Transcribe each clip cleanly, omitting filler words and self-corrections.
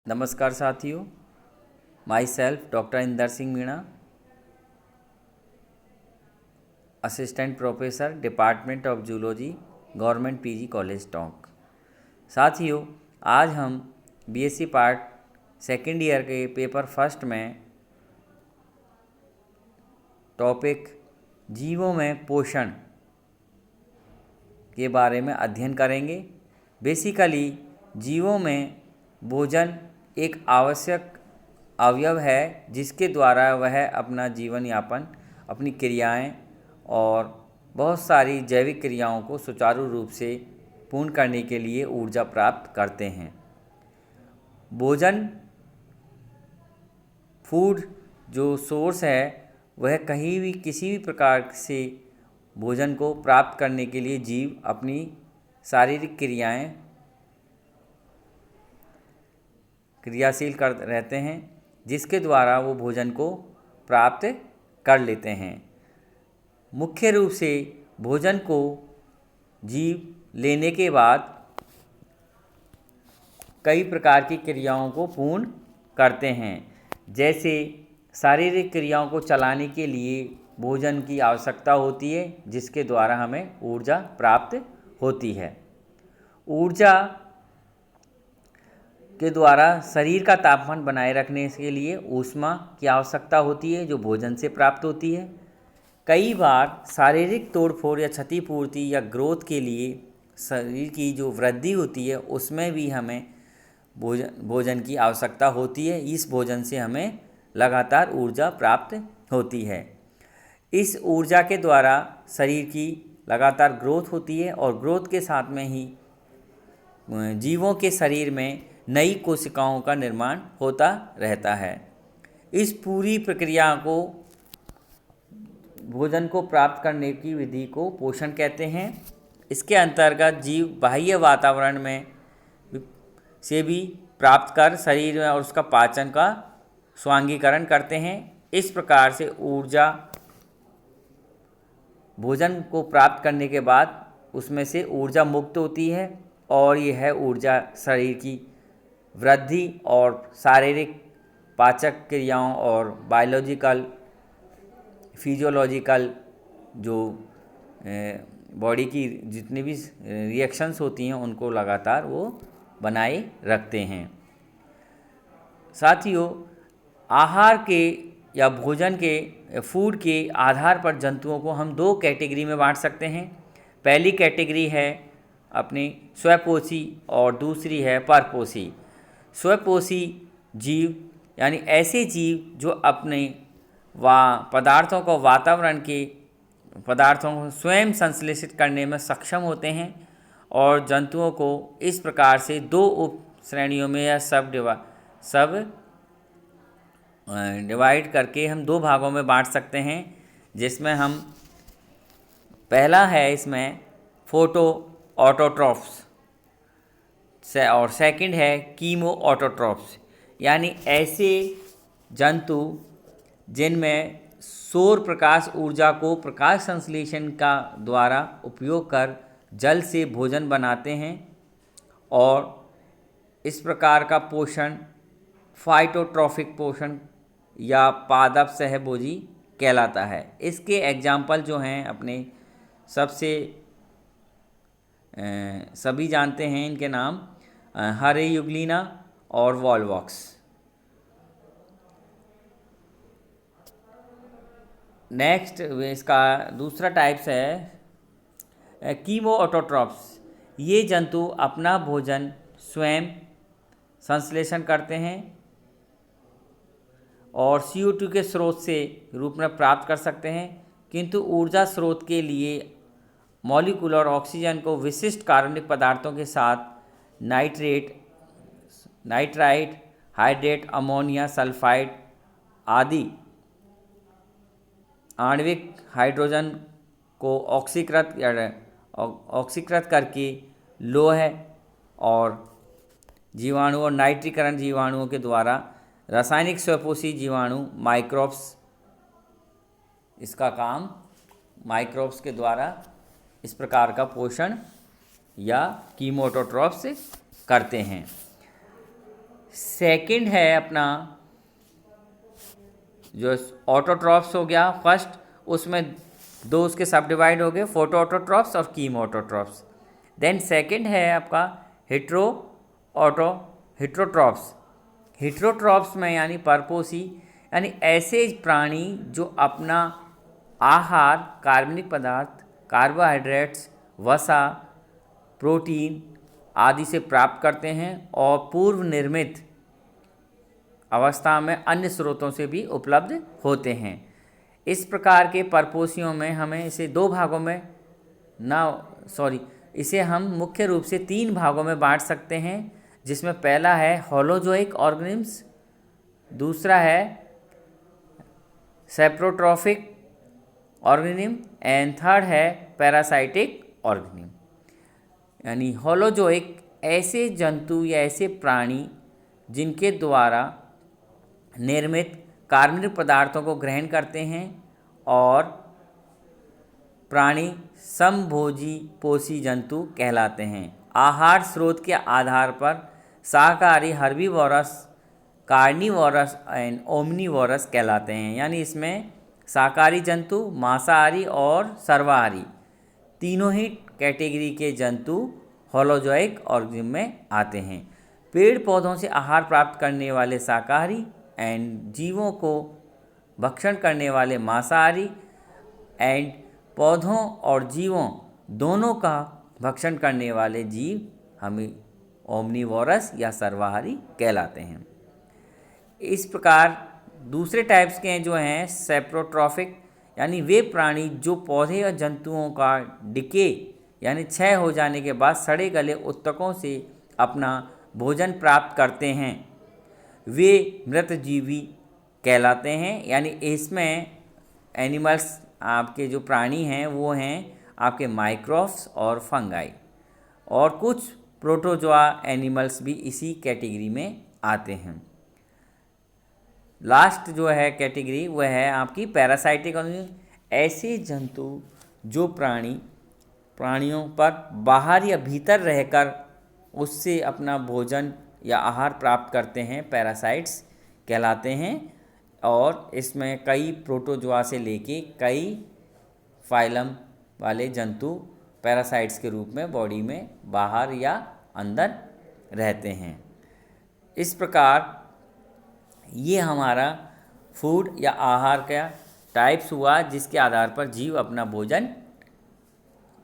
नमस्कार साथियों, my self doctor Inder Singh Meena, assistant professor department of zoology, government PG college Tonk. साथियों, आज हम बीएससी पार्ट सेकेंड ईयर के पेपर फर्स्ट में टॉपिक जीवों में पोषण के बारे में अध्ययन करेंगे। बेसिकली जीवों में भोजन एक आवश्यक अवयव है जिसके द्वारा वह अपना जीवन यापन, अपनी क्रियाएं और बहुत सारी जैविक क्रियाओं को सुचारू रूप से पूर्ण करने के लिए ऊर्जा प्राप्त करते हैं। भोजन फूड जो सोर्स है वह कहीं भी किसी भी प्रकार से भोजन को प्राप्त करने के लिए जीव अपनी शारीरिक क्रियाशील कर रहते हैं, जिसके द्वारा वो भोजन को प्राप्त कर लेते हैं। मुख्य रूप से भोजन को जीव लेने के बाद कई प्रकार की क्रियाओं को पूर्ण करते हैं। जैसे शारीरिक क्रियाओं को चलाने के लिए भोजन की आवश्यकता होती है, जिसके द्वारा हमें ऊर्जा प्राप्त होती है। ऊर्जा के द्वारा शरीर का तापमान बनाए रखने के लिए ऊष्मा की आवश्यकता होती है, जो भोजन से प्राप्त होती है। कई बार शारीरिक तोड़फोड़ या क्षतिपूर्ति या ग्रोथ के लिए शरीर की जो वृद्धि होती है उसमें भी हमें भोजन की आवश्यकता होती है। इस भोजन से हमें लगातार ऊर्जा प्राप्त होती है। इस ऊर्जा के द्वारा शरीर की लगातार ग्रोथ होती है और ग्रोथ के साथ में ही जीवों के शरीर में नई कोशिकाओं का निर्माण होता रहता है। इस पूरी प्रक्रिया को, भोजन को प्राप्त करने की विधि को पोषण कहते हैं। इसके अंतर्गत जीव बाह्य वातावरण में से भी प्राप्त कर शरीर में और उसका पाचन का स्वांगीकरण करते हैं। इस प्रकार से ऊर्जा भोजन को प्राप्त करने के बाद उसमें से ऊर्जा मुक्त होती है और यह ऊर्जा शरीर की वृद्धि और शारीरिक पाचक क्रियाओं और बायोलॉजिकल फिजियोलॉजिकल जो बॉडी की जितनी भी रिएक्शंस होती हैं उनको लगातार वो बनाए रखते हैं। साथियों, आहार के या भोजन के फूड के आधार पर जंतुओं को हम दो कैटेगरी में बांट सकते हैं। पहली कैटेगरी है अपनी स्वपोषी और दूसरी है परपोषी। स्वपोषी जीव यानी ऐसे जीव जो अपने पदार्थों को वातावरण के पदार्थों को स्वयं संश्लेषित करने में सक्षम होते हैं, और जंतुओं को इस प्रकार से दो उप श्रेणियों में या सब डिवाइड करके हम दो भागों में बांट सकते हैं, जिसमें हम पहला है इसमें फोटो ऑटोट्रॉफ्स और सेकंड है कीमो ऑटोट्रॉफ्स, यानी ऐसे जंतु जिनमें सौर प्रकाश ऊर्जा को प्रकाश संश्लेषण का द्वारा उपयोग कर जल से भोजन बनाते हैं, और इस प्रकार का पोषण फाइटोट्रॉफिक पोषण या पादप सहभोजी कहलाता है। इसके एग्जाम्पल जो हैं अपने सभी जानते हैं इनके नाम, हरे युगलिना और वॉलवॉक्स। नेक्स्ट इसका दूसरा टाइप्स है कीमो ऑटोट्रॉफ्स। ये जंतु अपना भोजन स्वयं संश्लेषण करते हैं और CO2 के स्रोत से रूप में प्राप्त कर सकते हैं, किंतु ऊर्जा स्रोत के लिए मॉलिक्यूलर ऑक्सीजन को विशिष्ट कार्बनिक पदार्थों के साथ नाइट्राइट, हाइड्रेट, अमोनिया, सल्फाइड आदि आणविक हाइड्रोजन को ऑक्सीकृत करके लोह और जीवाणु और नाइट्रीकरण जीवाणुओं के द्वारा रासायनिक स्वपोषी जीवाणु माइक्रोब्स, इसका काम माइक्रोब्स के द्वारा इस प्रकार का पोषण या कीमोटोट्रॉफ्स करते हैं। सेकंड है अपना जो ऑटोट्रॉफ्स हो गया फर्स्ट, उसमें दो उसके सब डिवाइड हो गए, फोटो ऑटोट्रॉफ्स और कीमो ऑटोट्रॉफ्स। देन सेकंड है आपका हिट्रोट्रॉफ्स। हिट्रोट्रॉफ्स में यानी परपोसी, यानी ऐसे प्राणी जो अपना आहार कार्बनिक पदार्थ, कार्बोहाइड्रेट्स, वसा, प्रोटीन आदि से प्राप्त करते हैं और पूर्व निर्मित अवस्था में अन्य स्रोतों से भी उपलब्ध होते हैं। इस प्रकार के परपोषियों में हमें इसे दो भागों में इसे हम मुख्य रूप से तीन भागों में बांट सकते हैं, जिसमें पहला है होलोजोइक ऑर्गेनिम्स, दूसरा है सेप्रोट्रॉफिक ऑर्गेनिम एंड थर्ड है पैरासाइटिक ऑर्गेनिम। यानी होलोजोइक ऐसे जंतु या ऐसे प्राणी जिनके द्वारा निर्मित कार्बनिक पदार्थों को ग्रहण करते हैं और प्राणी समभोजी पोषी जंतु कहलाते हैं। आहार स्रोत के आधार पर शाकाहारी हर्बीवोरस, कार्निवोरस एंड ओमनीवोरस कहलाते हैं। यानी इसमें शाकाहारी जंतु, मांसाहारी और सर्वाहारी तीनों ही कैटेगरी के जंतु होलोजोइक ऑर्गेनिज्म में आते हैं। पेड़ पौधों से आहार प्राप्त करने वाले शाकाहारी एंड जीवों को भक्षण करने वाले मांसाहारी एंड पौधों और जीवों दोनों का भक्षण करने वाले जीव हमें ओमनीवोरस या सर्वाहारी कहलाते हैं। इस प्रकार दूसरे टाइप्स के जो हैं सेप्रोट्रॉफिक, यानी वे प्राणी जो पौधे और जंतुओं का डिके यानी क्षय हो जाने के बाद सड़े गले उत्तकों से अपना भोजन प्राप्त करते हैं, वे मृतजीवी कहलाते हैं। यानी इसमें एनिमल्स आपके जो प्राणी हैं वो हैं आपके माइक्रोब्स और फंगाई, और कुछ प्रोटोजोआ एनिमल्स भी इसी कैटेगरी में आते हैं। लास्ट जो है कैटेगरी वह है आपकी पैरासाइटिक ऑर्गेनिज्म। ऐसे जंतु जो प्राणियों पर बाहर या भीतर रहकर उससे अपना भोजन या आहार प्राप्त करते हैं, पैरासाइट्स कहलाते हैं। और इसमें कई प्रोटोजोआ से लेके कई फाइलम वाले जंतु पैरासाइट्स के रूप में बॉडी में बाहर या अंदर रहते हैं। इस प्रकार ये हमारा फूड या आहार का टाइप्स हुआ, जिसके आधार पर जीव अपना भोजन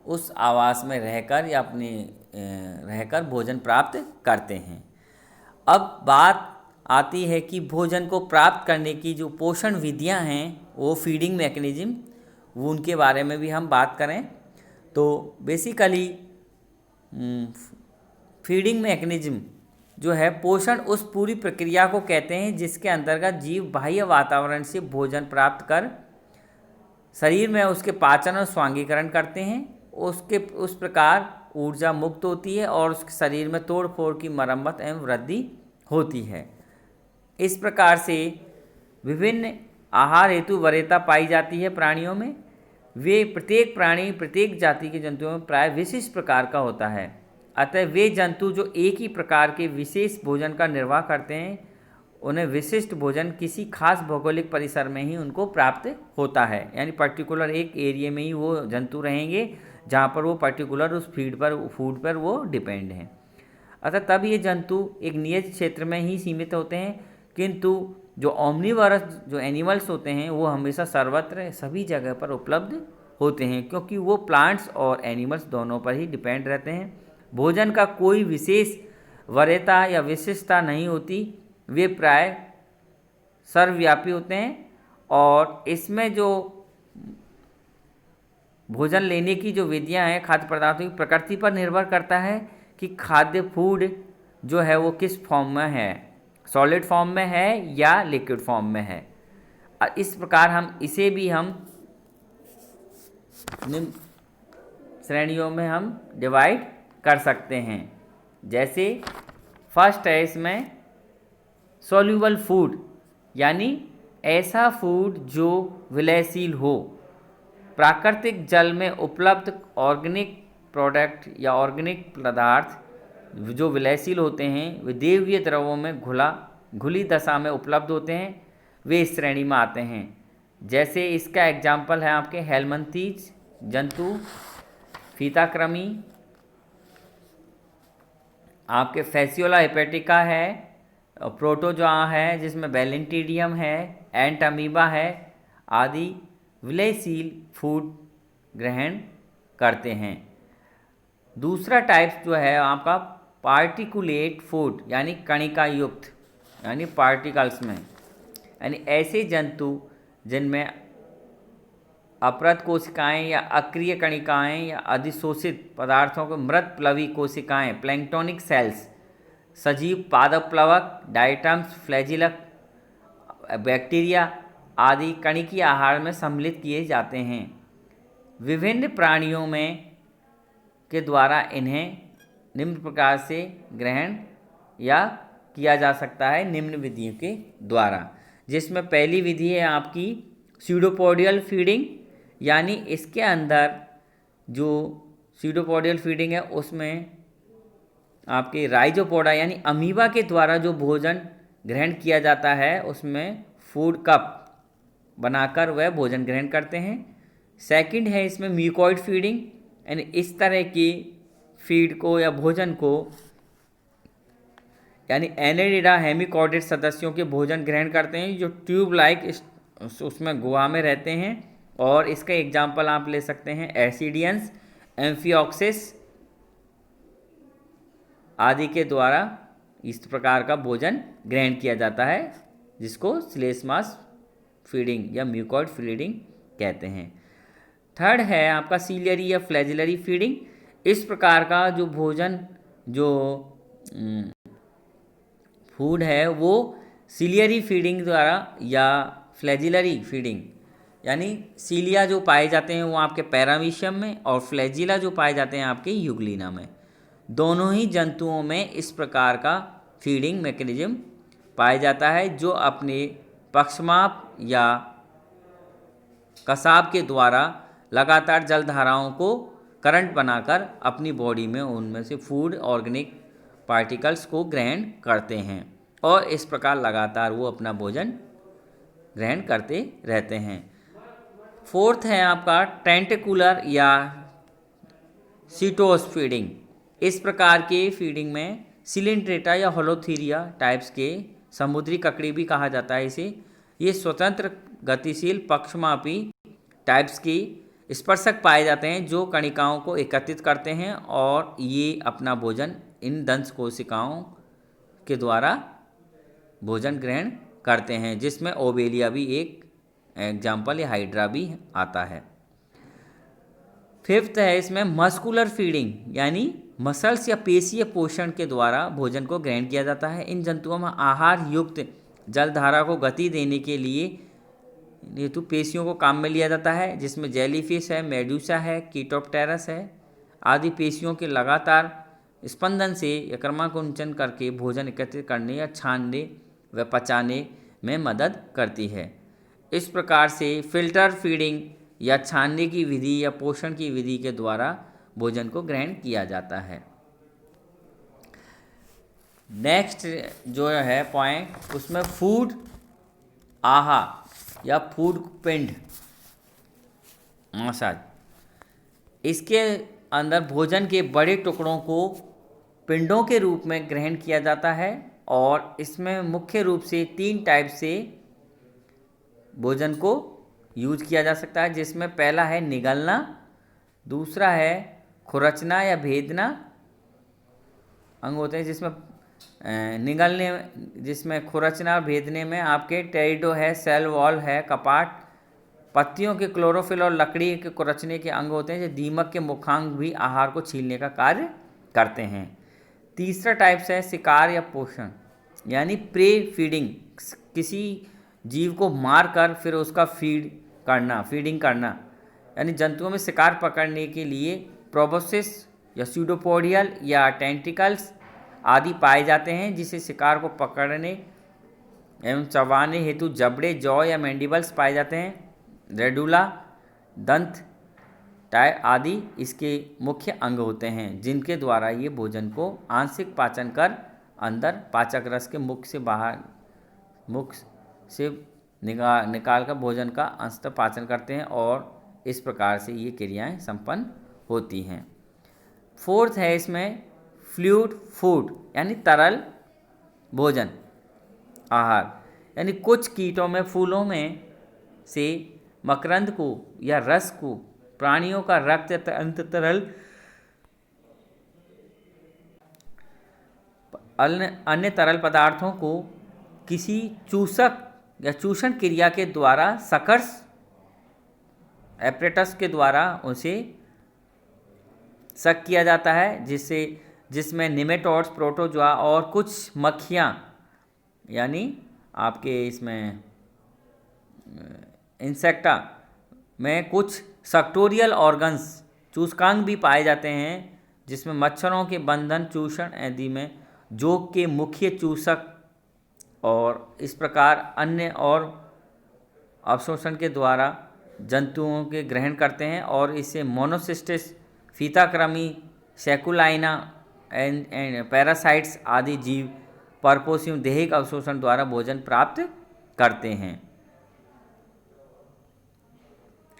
उस आवास में रहकर या अपने रहकर भोजन प्राप्त करते हैं। अब बात आती है कि भोजन को प्राप्त करने की जो पोषण विधियां हैं वो फीडिंग मैकेनिज्म, वो उनके बारे में भी हम बात करें तो बेसिकली फीडिंग मैकेनिज्म जो है पोषण उस पूरी प्रक्रिया को कहते हैं जिसके अंतर्गत जीव बाह्य वातावरण से भोजन प्राप्त कर शरीर में उसके पाचन और स्वांगीकरण करते हैं। उस प्रकार ऊर्जा मुक्त होती है और उसके शरीर में तोड़ फोड़ की मरम्मत एवं वृद्धि होती है। इस प्रकार से विभिन्न आहार हेतु वरीयता पाई जाती है प्राणियों में। वे प्रत्येक प्राणी प्रत्येक जाति के जंतुओं में प्राय विशिष्ट प्रकार का होता है। अतः वे जंतु जो एक ही प्रकार के विशेष भोजन का निर्वाह करते हैं, उन्हें विशिष्ट भोजन किसी खास भौगोलिक परिसर में ही उनको प्राप्त होता है। यानी पर्टिकुलर एक एरिया में ही वो जंतु रहेंगे जहाँ पर वो पर्टिकुलर उस फूड पर वो डिपेंड हैं। अतः तब ये जंतु एक नियत क्षेत्र में ही सीमित होते हैं, किंतु जो ओमनीवोरस जो एनिमल्स होते हैं वो हमेशा सर्वत्र सभी जगह पर उपलब्ध होते हैं, क्योंकि वो प्लांट्स और एनिमल्स दोनों पर ही डिपेंड रहते हैं। भोजन का कोई विशेष वरीयता या विशिष्टता नहीं होती, वे प्राय सर्वव्यापी होते हैं। और इसमें जो भोजन लेने की जो विधियां हैं खाद्य पदार्थों की प्रकृति पर निर्भर करता है कि खाद्य फूड जो है वो किस फॉर्म में है, सॉलिड फॉर्म में है या लिक्विड फॉर्म में है। इस प्रकार हम इसे भी हम निम्न श्रेणियों में हम डिवाइड कर सकते हैं। जैसे फर्स्ट है इसमें सॉल्यूबल फूड, यानी ऐसा फूड जो विलयशील हो, प्राकृतिक जल में उपलब्ध ऑर्गेनिक प्रोडक्ट या ऑर्गेनिक पदार्थ जो विलयशील होते हैं वे देवीय द्रवों में घुली दशा में उपलब्ध होते हैं, वे इस श्रेणी में आते हैं। जैसे इसका एग्जाम्पल है आपके हेलमंथीज जंतु, फीताकृमि, आपके फैसियोला हेपेटिका है, प्रोटोजोआ है जिसमें बैलेंटीडियम है, एंट अमीबा है आदि विलयशील फूड ग्रहण करते हैं। दूसरा टाइप जो है आपका पार्टिकुलेट फूड यानी कणिका युक्त यानी पार्टिकल्स में, यानी ऐसे जंतु जिनमें अपरत कोशिकाएं या अक्रिय कणिकाएं या अधिशोषित पदार्थों को मृत प्लवी कोशिकाएं, प्लैंक्टोनिक सेल्स, सजीव पादप प्लवक, डायटम्स, फ्लैजिलक, बैक्टीरिया आदि कणिकीय आहार में सम्मिलित किए जाते हैं। विभिन्न प्राणियों में के द्वारा इन्हें निम्न प्रकार से ग्रहण या किया जा सकता है निम्न विधियों के द्वारा, जिसमें पहली विधि है आपकी स्यूडोपोडियल फीडिंग, यानी इसके अंदर जो स्यूडोपोडियल फीडिंग है उसमें आपके राइजोपोडा यानी अमीबा के द्वारा जो भोजन ग्रहण किया जाता है उसमें फूड कप बनाकर वह भोजन ग्रहण करते हैं। सेकंड है इसमें म्यूकॉइड फीडिंग, यानी इस तरह की फीड को या भोजन को यानी एनेलिडा हेमिकॉर्डेट सदस्यों के भोजन ग्रहण करते हैं जो ट्यूब लाइक उसमें गुहा में रहते हैं। और इसका एग्जाम्पल आप ले सकते हैं एसिडियंस, एम्फिऑक्सिस आदि के द्वारा इस प्रकार का भोजन ग्रहण किया जाता है जिसको स्लेस्मास फीडिंग या म्यूकॉइड फीडिंग कहते हैं। थर्ड है आपका सीलियरी या फ्लैजिलरी फीडिंग। इस प्रकार का जो भोजन जो फूड है वो सीलियरी फीडिंग द्वारा या फ्लैजिलरी फीडिंग, यानी सीलिया जो पाए जाते हैं वो आपके पैरामीशियम में और फ्लैजिला जो पाए जाते हैं आपके यूग्लिना में, दोनों ही जंतुओं में इस प्रकार का फीडिंग मैकेनिज्म पाया जाता है जो अपने पक्षमाप या कसाब के द्वारा लगातार जलधाराओं को करंट बनाकर अपनी बॉडी में उनमें से फूड ऑर्गेनिक पार्टिकल्स को ग्रहण करते हैं और इस प्रकार लगातार वो अपना भोजन ग्रहण करते रहते हैं। फोर्थ है आपका टेंटिकुलर या सीटोस फीडिंग। इस प्रकार के फीडिंग में सिलिंड्रेटा या होलोथीरिया टाइप्स के समुद्री ककड़ी भी कहा जाता है इसे, ये स्वतंत्र गतिशील पक्षमापी टाइप्स की स्पर्शक पाए जाते हैं जो कणिकाओं को एकत्रित करते हैं और ये अपना भोजन इन दंश कोशिकाओं के द्वारा भोजन ग्रहण करते हैं, जिसमें ओबेलिया भी एक एग्जाम्पल या हाइड्रा भी आता है। फिफ्थ है इसमें मस्कुलर फीडिंग, यानी मसल्स या पेशीय पोषण के द्वारा भोजन को ग्रहण किया जाता है। इन जंतुओं में आहार युक्त जलधारा को गति देने के लिए हेतु पेशियों को काम में लिया जाता है, जिसमें जेलीफिश है, मेडूसा है, कीटोप्टेरस है आदि पेशियों के लगातार स्पंदन से या क्रमाकुंचन करके भोजन एकत्रित करने या छानने व पचाने में मदद करती है। इस प्रकार से फिल्टर फीडिंग या छानने की विधि या पोषण की विधि के द्वारा भोजन को ग्रहण किया जाता है। नेक्स्ट जो है पॉइंट उसमें फूड आहा या फूड पिंड मसाज। इसके अंदर भोजन के बड़े टुकड़ों को पिंडों के रूप में ग्रहण किया जाता है और इसमें मुख्य रूप से 3 टाइप से भोजन को यूज किया जा सकता है, जिसमें पहला है निगलना, दूसरा है खुरचना या भेदना अंग होते हैं, जिसमें निगलने जिसमें खुरचना और भेदने में आपके टेरिडो है, सेल वॉल है, कपाट, पत्तियों के क्लोरोफिल और लकड़ी के खुरचने के अंग होते हैं जो दीमक के मुखांग भी आहार को छीलने का कार्य करते हैं। तीसरा टाइप है शिकार या पोषण, यानी प्रे फीडिंग, किसी जीव को मार कर फिर उसका फीडिंग करना, यानी जंतुओं में शिकार पकड़ने के लिए प्रोबोसिस या स्यूडोपोडियल या टेंटिकल्स आदि पाए जाते हैं, जिसे शिकार को पकड़ने एवं चबाने हेतु जबड़े, जॉ या मैंडिबल्स पाए जाते हैं। रेडुला दंत आदि इसके मुख्य अंग होते हैं, जिनके द्वारा ये भोजन को आंशिक पाचन कर अंदर पाचक रस के मुख से निकाल कर भोजन का अंशतः पाचन करते हैं, और इस प्रकार से ये क्रियाएं संपन्न होती हैं। फोर्थ है इसमें फ्लूइड फूड, यानी तरल भोजन आहार, यानी कुछ कीटों में फूलों में से मकरंद को या रस को प्राणियों का रक्त अंत तरल अन्य तरल पदार्थों को किसी चूसक या चूषण क्रिया के द्वारा सकर्स एपरेटस के द्वारा उसे सक किया जाता है, जिसमें निमेटोड्स, प्रोटोजोआ और कुछ मक्खियाँ, यानी आपके इसमें इंसेक्टा में कुछ सक्टोरियल ऑर्गन्स चूसकांग भी पाए जाते हैं, जिसमें मच्छरों के बंधन, चूषण आदि में जोक के मुख्य चूसक और इस प्रकार अन्य और अवशोषण के द्वारा जंतुओं के ग्रहण करते हैं, और इससे मोनोसिस्टिस, फीताकृमि, सेकुलाइना एंड पैरासाइट्स आदि जीव परपोषियों दैहिक अवशोषण द्वारा भोजन प्राप्त करते हैं।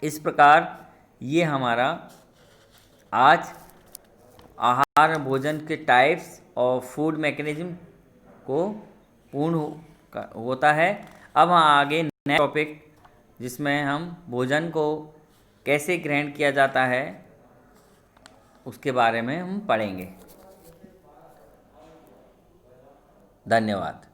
इस प्रकार ये हमारा आज आहार भोजन के टाइप्स और फूड मैकेनिज्म को पूर्ण होता है। अब हम आगे नेक्स्ट टॉपिक, जिसमें हम भोजन को कैसे ग्रहण किया जाता है उसके बारे में हम पढ़ेंगे। धन्यवाद।